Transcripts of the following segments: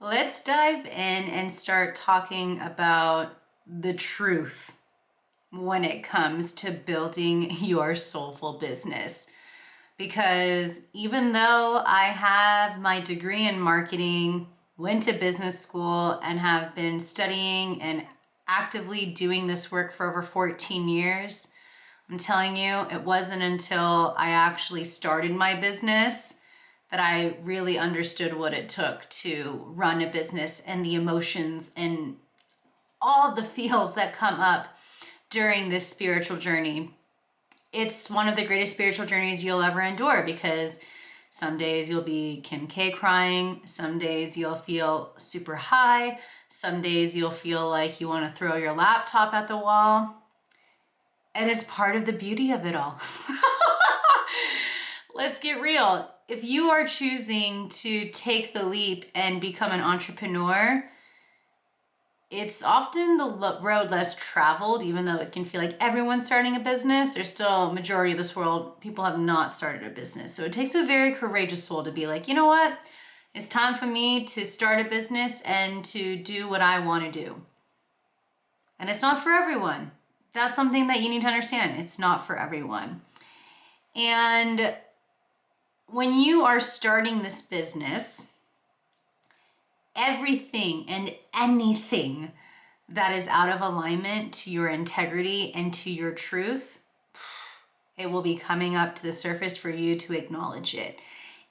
Let's dive in and start talking about the truth when it comes to building your soulful business. Because even though I have my degree in marketing, went to business school, and have been studying and actively doing this work for over 14 years, I'm telling you, it wasn't until I actually started my business that I really understood what it took to run a business and the emotions and all the feels that come up during this spiritual journey. It's one of the greatest spiritual journeys you'll ever endure, because some days you'll be Kim K crying, some days you'll feel super high, some days you'll feel like you want to throw your laptop at the wall. And it's part of the beauty of it all. Let's get real. If you are choosing to take the leap and become an entrepreneur, it's often the road less traveled. Even though it can feel like everyone's starting a business, there's still, majority of this world, people have not started a business. So it takes a very courageous soul to be like, you know what? It's time for me to start a business and to do what I want to do. And it's not for everyone. That's something that you need to understand. It's not for everyone. And when you are starting this business, everything and anything that is out of alignment to your integrity and to your truth, it will be coming up to the surface for you to acknowledge it.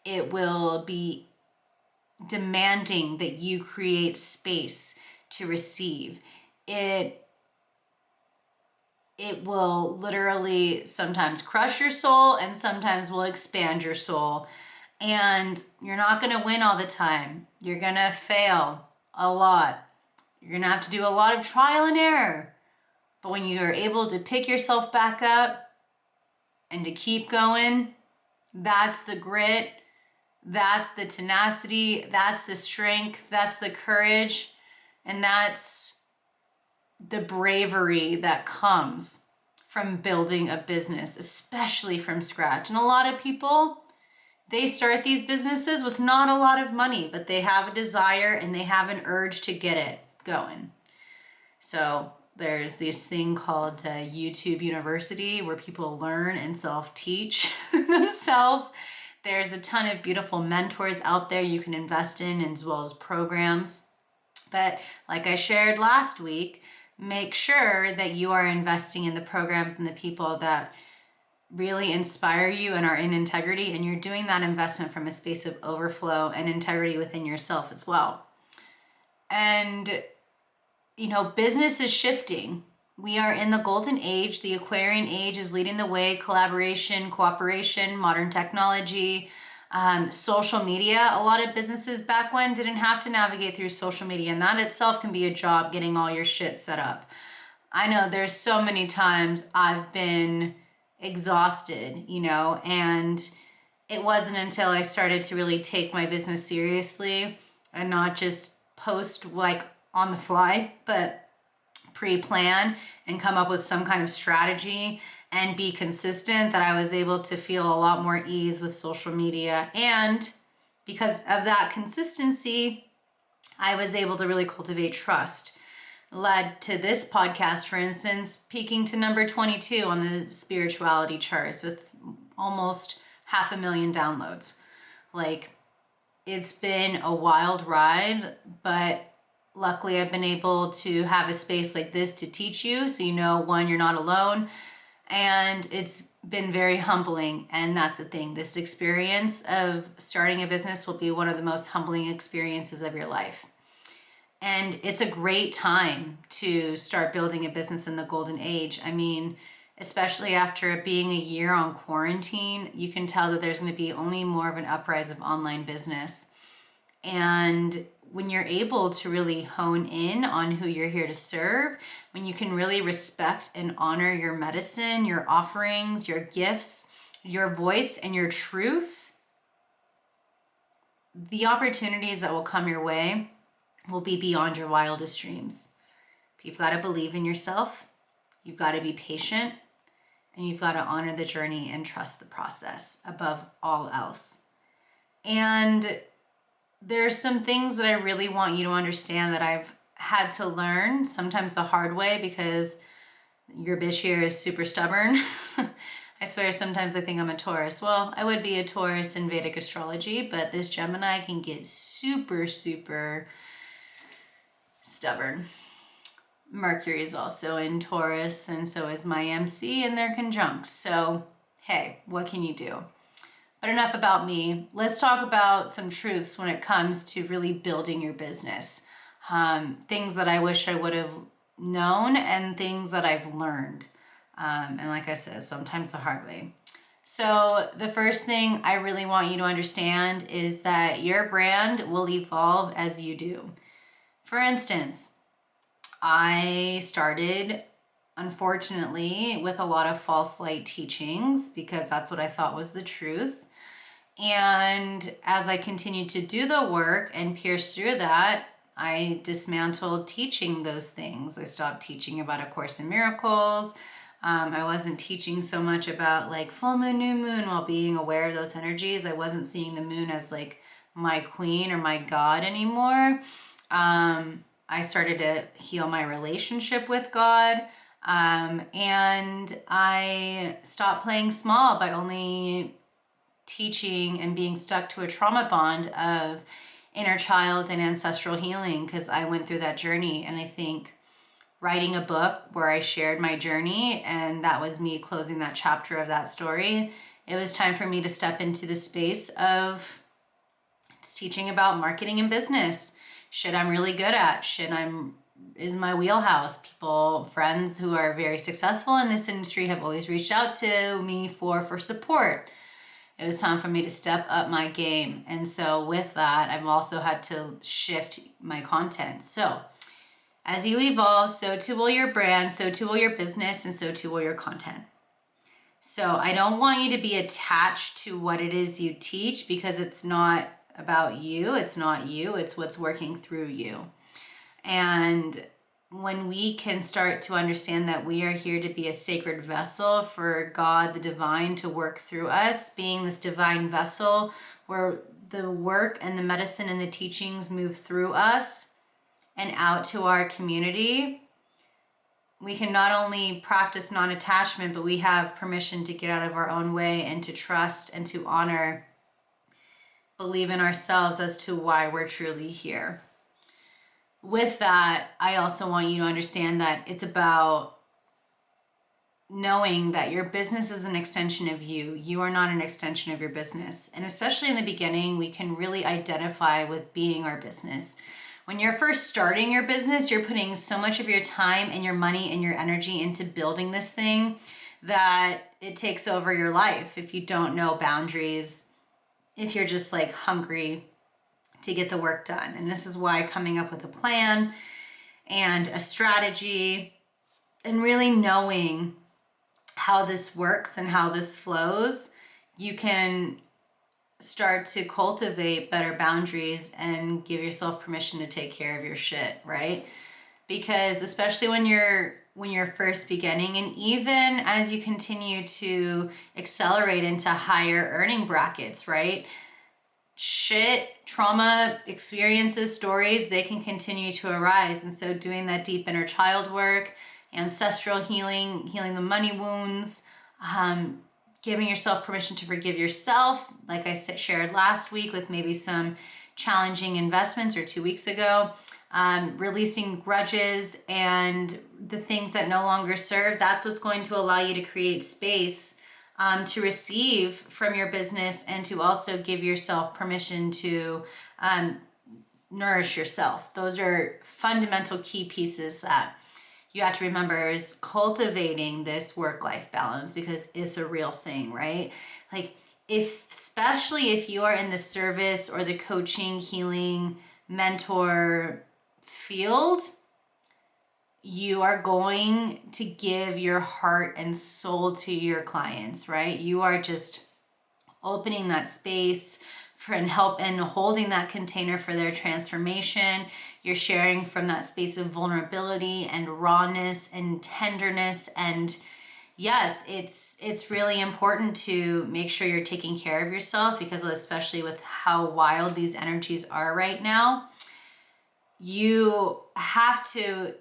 It will be demanding that you create space to receive. It will literally sometimes crush your soul and sometimes will expand your soul. And you're not going to win all the time. You're going to fail a lot. You're going to have to do a lot of trial and error. But when you are able to pick yourself back up and to keep going, that's the grit, that's the tenacity, that's the strength, that's the courage, and that's the bravery that comes from building a business, especially from scratch. And a lot of people, they start these businesses with not a lot of money, but they have a desire and they have an urge to get it going. So there's this thing called YouTube University, where people learn and self-teach themselves. There's a ton of beautiful mentors out there you can invest in, as well as programs. But like I shared last week, make sure that you are investing in the programs and the people that really inspire you and are in integrity, and you're doing that investment from a space of overflow and integrity within yourself as well. And, business is shifting. We are in the golden age. The Aquarian Age is leading the way. Collaboration, cooperation, modern technology, social media. A lot of businesses back when didn't have to navigate through social media, and that itself can be a job, getting all your shit set up. I know there's so many times I've been exhausted, and it wasn't until I started to really take my business seriously and not just post like on the fly, but pre-plan and come up with some kind of strategy and be consistent, that I was able to feel a lot more ease with social media. And because of that consistency, I was able to really cultivate trust. Led to this podcast, for instance, peaking to number 22 on the spirituality charts with almost 500,000 downloads. Like, it's been a wild ride, but luckily I've been able to have a space like this to teach you, so one, you're not alone. And it's been very humbling. And that's the thing. This experience of starting a business will be one of the most humbling experiences of your life. And it's a great time to start building a business in the golden age. I mean, especially after it being a year on quarantine, you can tell that there's going to be only more of an uprise of online business. And when you're able to really hone in on who you're here to serve, when you can really respect and honor your medicine, your offerings, your gifts, your voice, and your truth, the opportunities that will come your way will be beyond your wildest dreams. But you've got to believe in yourself, you've got to be patient, and you've got to honor the journey and trust the process above all else. And there's some things that I really want you to understand that I've had to learn, sometimes the hard way, because your bitch here is super stubborn. I swear sometimes I think I'm a Taurus. Well, I would be a Taurus in Vedic astrology, but this Gemini can get super, super stubborn. Mercury is also in Taurus, and so is my MC, and they're conjunct. So, hey, what can you do? But enough about me. Let's talk about some truths when it comes to really building your business. Things that I wish I would have known and things that I've learned. And like I said, sometimes the hard way. So the first thing I really want you to understand is that your brand will evolve as you do. For instance, I started, unfortunately, with a lot of false light teachings because that's what I thought was the truth. And as I continued to do the work and pierce through that, I dismantled teaching those things. I stopped teaching about A Course in Miracles. I wasn't teaching so much about like full moon, new moon, while being aware of those energies. I wasn't seeing the moon as like my queen or my god anymore. I started to heal my relationship with God. And I stopped playing small by only teaching and being stuck to a trauma bond of inner child and ancestral healing, because I went through that journey. And I think writing a book where I shared my journey, and that was me closing that chapter of that story, it was time for me to step into the space of just teaching about marketing and business. Shit I'm really good at, is my wheelhouse. People, friends who are very successful in this industry have always reached out to me for support. It was time for me to step up my game. And so with that, I've also had to shift my content. So as you evolve, so too will your brand, so too will your business, and so too will your content. So I don't want you to be attached to what it is you teach, because it's not about you. It's not you. It's what's working through you. And when we can start to understand that we are here to be a sacred vessel for God, the divine, to work through us, being this divine vessel where the work and the medicine and the teachings move through us and out to our community, we can not only practice non-attachment, but we have permission to get out of our own way and to trust and to honor, believe in ourselves as to why we're truly here. With that, I also want you to understand that it's about knowing that your business is an extension of you. You are not an extension of your business. And especially in the beginning, we can really identify with being our business. When you're first starting your business, you're putting so much of your time and your money and your energy into building this thing that it takes over your life if you don't know boundaries, if you're just like hungry to get the work done. And this is why coming up with a plan and a strategy and really knowing how this works and how this flows, you can start to cultivate better boundaries and give yourself permission to take care of your shit, right? Because especially when you're first beginning, and even as you continue to accelerate into higher earning brackets, right? Shit, trauma, experiences, stories, they can continue to arise. And so doing that deep inner child work, ancestral healing, healing the money wounds, giving yourself permission to forgive yourself, like I shared last week with maybe some challenging investments, or 2 weeks ago, releasing grudges and the things that no longer serve, that's what's going to allow you to create space to receive from your business, and to also give yourself permission to nourish yourself. Those are fundamental key pieces that you have to remember, is cultivating this work-life balance, because it's a real thing, right? Like, especially if you are in the service or the coaching, healing, mentor field, you are going to give your heart and soul to your clients, right? You are just opening that space for and help and holding that container for their transformation. You're sharing from that space of vulnerability and rawness and tenderness, and yes, it's really important to make sure you're taking care of yourself, because especially with how wild these energies are right now, you have to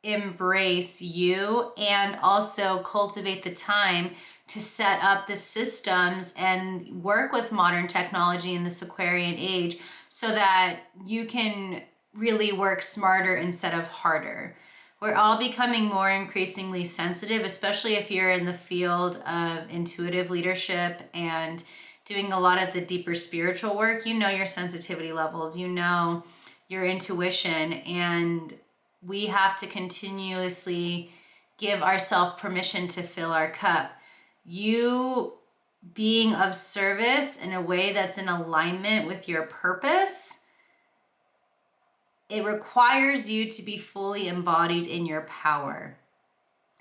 embrace you and also cultivate the time to set up the systems and work with modern technology in this Aquarian age so that you can really work smarter instead of harder. We're all becoming more increasingly sensitive, especially if you're in the field of intuitive leadership and doing a lot of the deeper spiritual work. You know your sensitivity levels, you know your intuition, and we have to continuously give ourselves permission to fill our cup. You being of service in a way that's in alignment with your purpose, it requires you to be fully embodied in your power,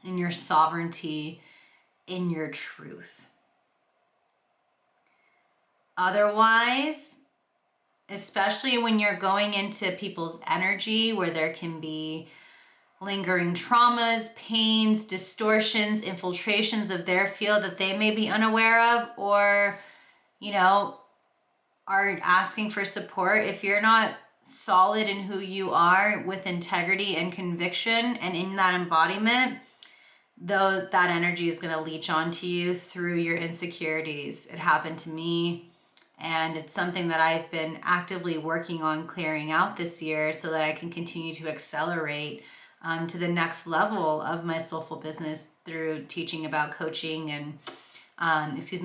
in your sovereignty, in your truth. Otherwise, especially when you're going into people's energy where there can be lingering traumas, pains, distortions, infiltrations of their field that they may be unaware of, or, you know, are asking for support. If you're not solid in who you are with integrity and conviction and in that embodiment, though, that energy is going to leech onto you through your insecurities. It happened to me. And it's something that I've been actively working on clearing out this year so that I can continue to accelerate to the next level of my soulful business through teaching about coaching and,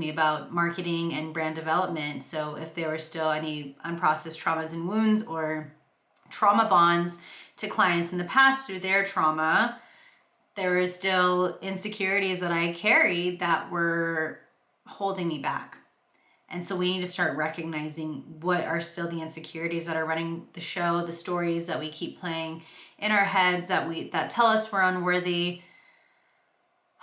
about marketing and brand development. So if there were still any unprocessed traumas and wounds or trauma bonds to clients in the past through their trauma, there were still insecurities that I carried that were holding me back. And so we need to start recognizing what are still the insecurities that are running the show, the stories that we keep playing in our heads that tell us we're unworthy.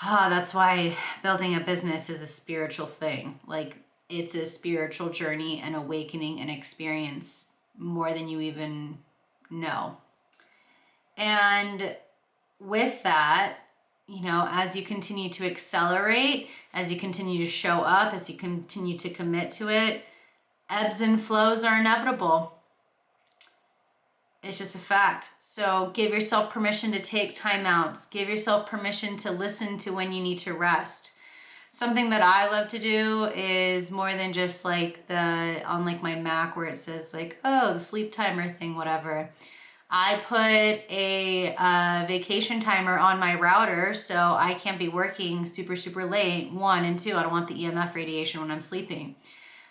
That's why building a business is a spiritual thing. Like, it's a spiritual journey and awakening and experience more than you even know. And with that, you know, as you continue to accelerate, as you continue to show up, as you continue to commit to it, ebbs and flows are inevitable. It's just a fact. So give yourself permission to take time outs. Give yourself permission to listen to when you need to rest. Something that I love to do is more than just like on like my Mac where it says like, oh, the sleep timer thing, whatever. I put a vacation timer on my router so I can't be working super, super late. 1 and 2, I don't want the EMF radiation when I'm sleeping.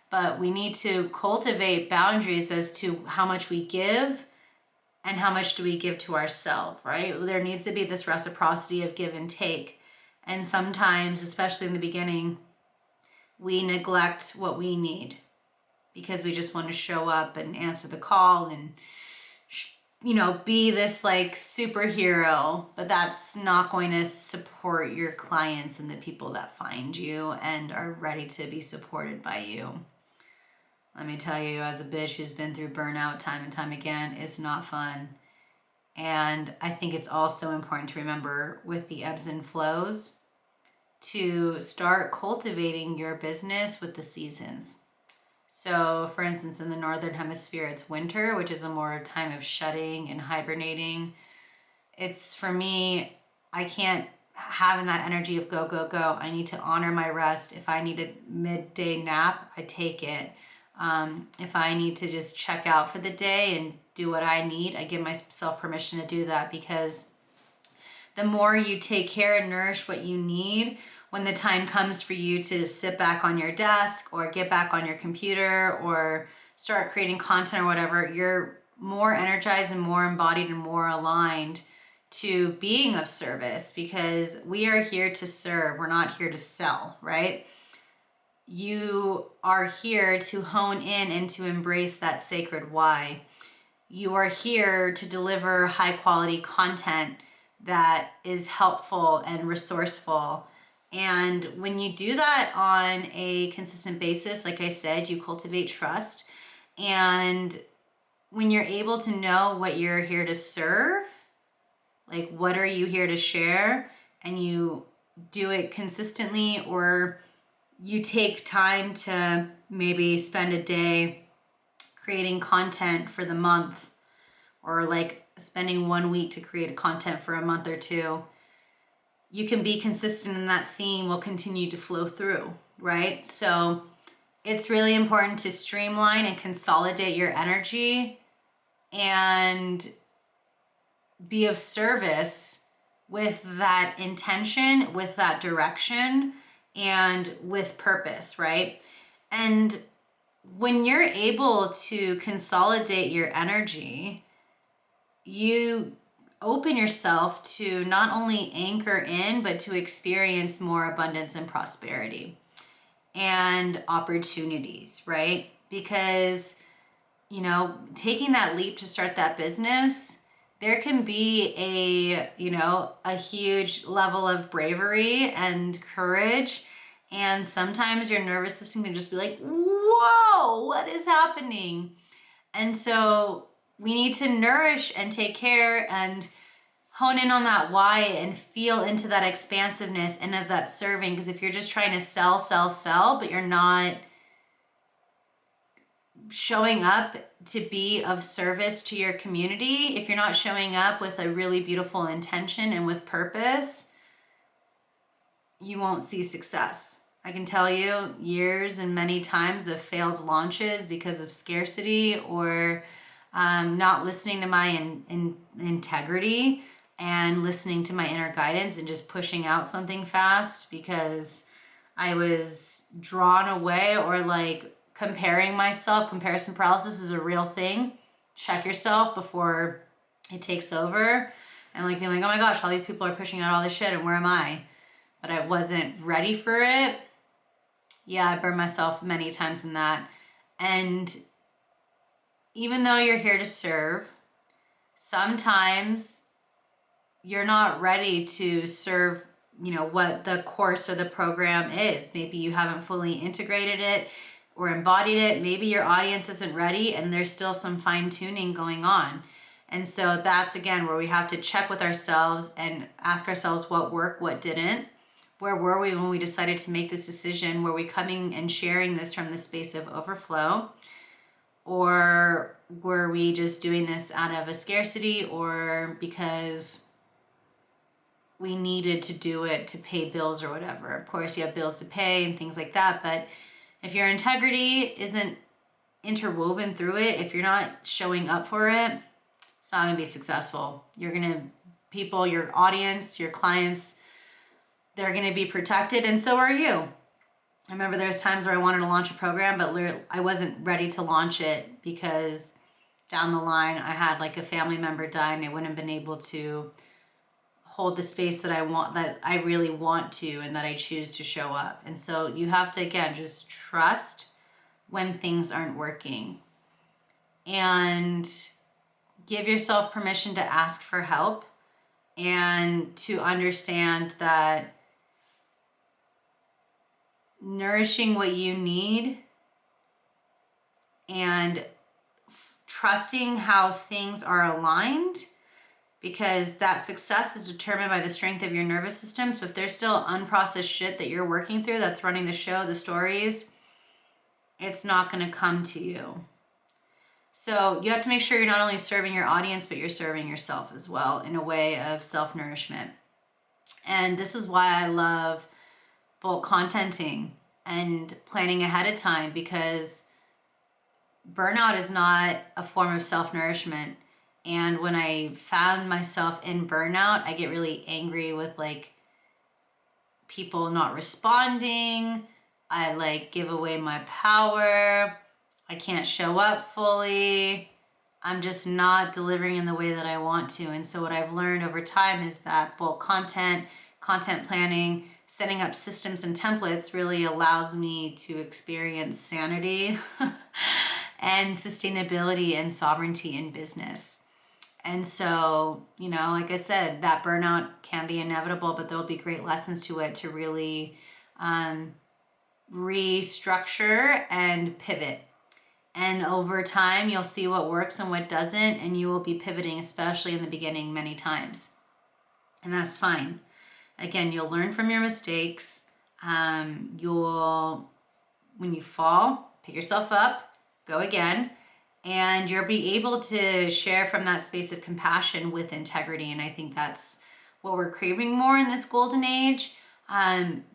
But we need to cultivate boundaries as to how much we give and how much do we give to ourselves, right? There needs to be this reciprocity of give and take. And sometimes, especially in the beginning, we neglect what we need because we just want to show up and answer the call and be this like superhero, but that's not going to support your clients and the people that find you and are ready to be supported by you. Let me tell you, as a bitch who's been through burnout time and time again, it's not fun. And I think it's also important to remember with the ebbs and flows to start cultivating your business with the seasons. So, for instance, in the Northern Hemisphere, it's winter, which is a more time of shedding and hibernating. It's, for me, I can't have in that energy of go, go, go. I need to honor my rest. If I need a midday nap, I take it. If I need to just check out for the day and do what I need, I give myself permission to do that, because the more you take care and nourish what you need, when the time comes for you to sit back on your desk or get back on your computer or start creating content or whatever, you're more energized and more embodied and more aligned to being of service, because we are here to serve. We're not here to sell, right? You are here to hone in and to embrace that sacred why. You are here to deliver high quality content that is helpful and resourceful. And when you do that on a consistent basis, like I said, you cultivate trust. And when you're able to know what you're here to serve, like what are you here to share, and you do it consistently, or you take time to maybe spend a day creating content for the month, or like spending 1 week to create content for a month or two, you can be consistent and that theme will continue to flow through, right? So it's really important to streamline and consolidate your energy and be of service with that intention, with that direction, and with purpose, right? And when you're able to consolidate your energy, you open yourself to not only anchor in, but to experience more abundance and prosperity and opportunities, right? Because, you know, taking that leap to start that business, there can be a huge level of bravery and courage. And sometimes your nervous system can just be like, whoa, what is happening? And so we need to nourish and take care and hone in on that why and feel into that expansiveness and of that serving. Because if you're just trying to sell, but you're not showing up to be of service to your community, if you're not showing up with a really beautiful intention and with purpose, you won't see success. I can tell you years and many times of failed launches because of scarcity or not listening to my integrity and listening to my inner guidance and just pushing out something fast because I was drawn away, or like comparing myself. Comparison paralysis is a real thing. Check yourself before it takes over, and like being like, oh my gosh, all these people are pushing out all this shit and where am I? But I wasn't ready for it. Yeah, I burned myself many times in that. And even though you're here to serve, sometimes you're not ready to serve, what the course or the program is. Maybe you haven't fully integrated it or embodied it. Maybe your audience isn't ready and there's still some fine tuning going on. And so that's, again, where we have to check with ourselves and ask ourselves what worked, what didn't. Where were we when we decided to make this decision? Were we coming and sharing this from the space of overflow? Or were we just doing this out of a scarcity or because we needed to do it to pay bills or whatever? Of course, you have bills to pay and things like that. But if your integrity isn't interwoven through it, if you're not showing up for it, it's not going to be successful. People, your audience, your clients, they're going to be protected, and so are you. I remember there's times where I wanted to launch a program, but I wasn't ready to launch it because down the line I had like a family member die and I wouldn't have been able to hold the space that I really want to, and that I choose to show up. And so you have to, again, just trust when things aren't working and give yourself permission to ask for help and to understand that nourishing what you need and trusting how things are aligned, because that success is determined by the strength of your nervous system. So if there's still unprocessed shit that you're working through that's running the show, the stories, it's not going to come to you. So you have to make sure you're not only serving your audience, but you're serving yourself as well in a way of self-nourishment. And this is why I love bulk contenting and planning ahead of time, because burnout is not a form of self-nourishment. And when I found myself in burnout, I get really angry with like people not responding. I give away my power. I can't show up fully. I'm just not delivering in the way that I want to. And so what I've learned over time is that bulk content planning, setting up systems and templates really allows me to experience sanity and sustainability and sovereignty in business. And so, like I said, that burnout can be inevitable, but there'll be great lessons to it to really restructure and pivot. And over time, you'll see what works and what doesn't, and you will be pivoting, especially in the beginning, many times. And that's fine. Again, you'll learn from your mistakes. When you fall, pick yourself up, go again, and you'll be able to share from that space of compassion with integrity. And I think that's what we're craving more in this golden age,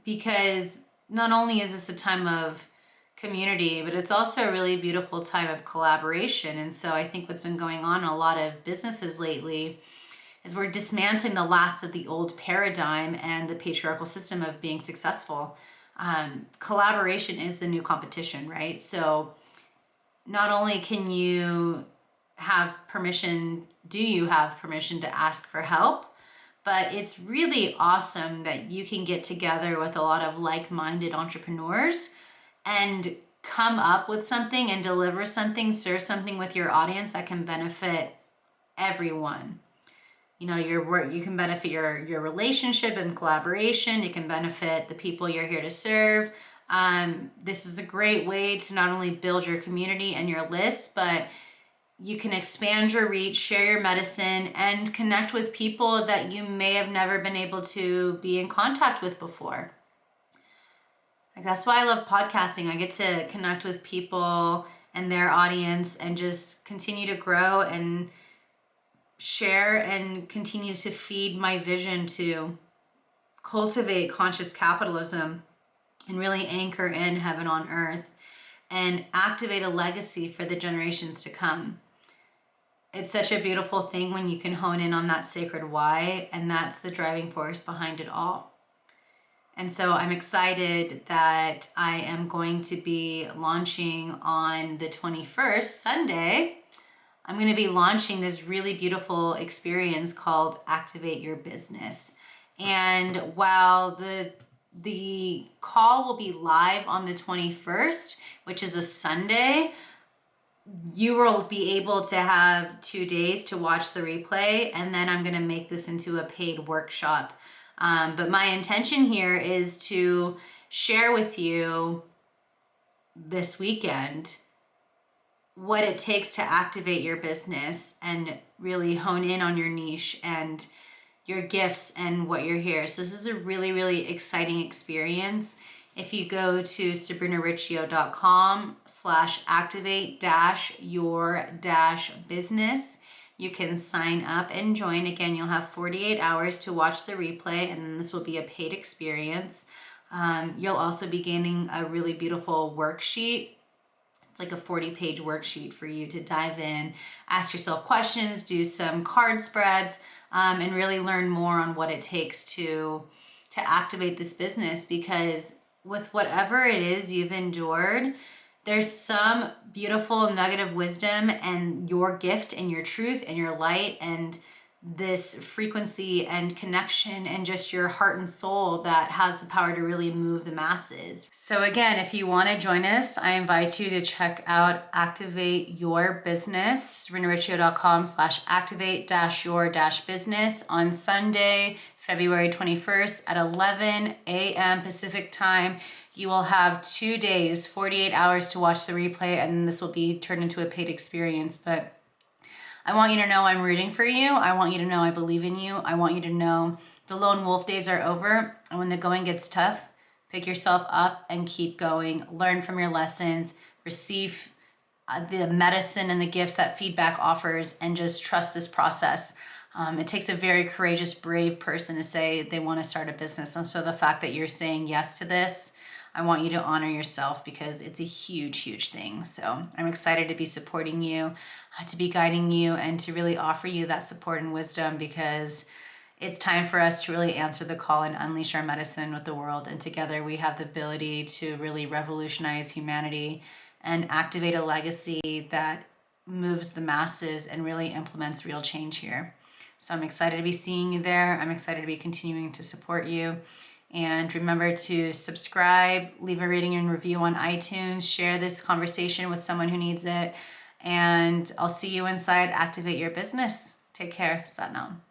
because not only is this a time of community, but it's also a really beautiful time of collaboration. And so I think what's been going on in a lot of businesses lately is we're dismantling the last of the old paradigm and the patriarchal system of being successful. Collaboration is the new competition, right? So not only can you have permission, do you have permission to ask for help, but it's really awesome that you can get together with a lot of like-minded entrepreneurs and come up with something and deliver something, serve something with your audience that can benefit everyone. You know, your work, you can benefit your relationship and collaboration. It can benefit the people you're here to serve. This is a great way to not only build your community and your list, but you can expand your reach, share your medicine, and connect with people that you may have never been able to be in contact with before. Like, that's why I love podcasting. I get to connect with people and their audience and just continue to grow and share and continue to feed my vision to cultivate conscious capitalism and really anchor in heaven on earth and activate a legacy for the generations to come. It's such a beautiful thing when you can hone in on that sacred why, and that's the driving force behind it all. And so I'm excited that I am going to be launching on the 21st, Sunday. I'm going to be launching this really beautiful experience called Activate Your Business. And while the call will be live on the 21st, which is a Sunday, you will be able to have 2 days to watch the replay, and then I'm going to make this into a paid workshop. But my intention here is to share with you this weekend what it takes to activate your business and really hone in on your niche and your gifts and what you're here. So this is a really, really exciting experience. If you go to sabrinariccio.com/activate-your-business, you can sign up and join. Again, you'll have 48 hours to watch the replay, and then this will be a paid experience. You'll also be gaining a really beautiful worksheet. It's like a 40-page worksheet for you to dive in, ask yourself questions, do some card spreads, and really learn more on what it takes to activate this business. Because with whatever it is you've endured, there's some beautiful nugget of wisdom and your gift and your truth and your light and this frequency and connection and just your heart and soul that has the power to really move the masses. So again, if you want to join us, I invite you to check out Activate Your Business, sabrinariccio.com/activate-your-business on Sunday, February 21st at 11 a.m. Pacific time. You will have 2 days, 48 hours to watch the replay, and this will be turned into a paid experience. But I want you to know I'm rooting for you. I want you to know I believe in you. I want you to know the lone wolf days are over. And when the going gets tough, pick yourself up and keep going. Learn from your lessons. Receive the medicine and the gifts that feedback offers, and just trust this process. It takes a very courageous, brave person to say they want to start a business. And so the fact that you're saying yes to this, I want you to honor yourself, because it's a huge, huge thing. So I'm excited to be supporting you, to be guiding you, and to really offer you that support and wisdom, because it's time for us to really answer the call and unleash our medicine with the world. And together we have the ability to really revolutionize humanity and activate a legacy that moves the masses and really implements real change here. So I'm excited to be seeing you there. I'm excited to be continuing to support you. And remember to subscribe, leave a rating and review on iTunes, share this conversation with someone who needs it. And I'll see you inside Activate Your Business. Take care. Sat Nam.